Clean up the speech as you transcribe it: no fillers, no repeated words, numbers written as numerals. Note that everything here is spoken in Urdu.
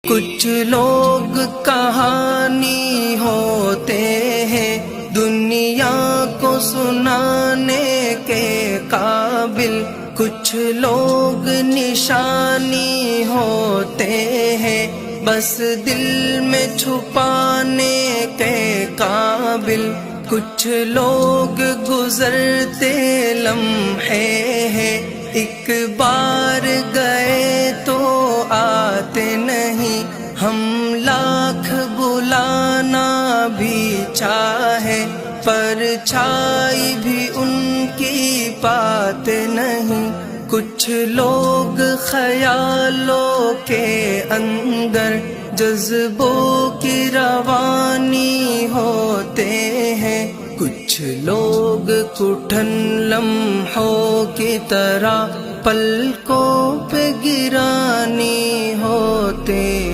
کچھ لوگ کہانی ہوتے ہیں دنیا کو سنانے کے قابل، کچھ لوگ نشانی ہوتے ہیں بس دل میں چھپانے کے قابل، کچھ لوگ گزرتے لمحے ہیں ایک بار گئے تو آتے نہیں، ہم لاکھ بلانا بھی چاہے پرچھائی بھی ان کی پاتے نہیں، کچھ لوگ خیالوں کے اندر جذبوں کی روانی ہوتے ہیں، کچھ لوگ کٹھن لمحوں کی طرح پلکوں پہ گرانی ہوتے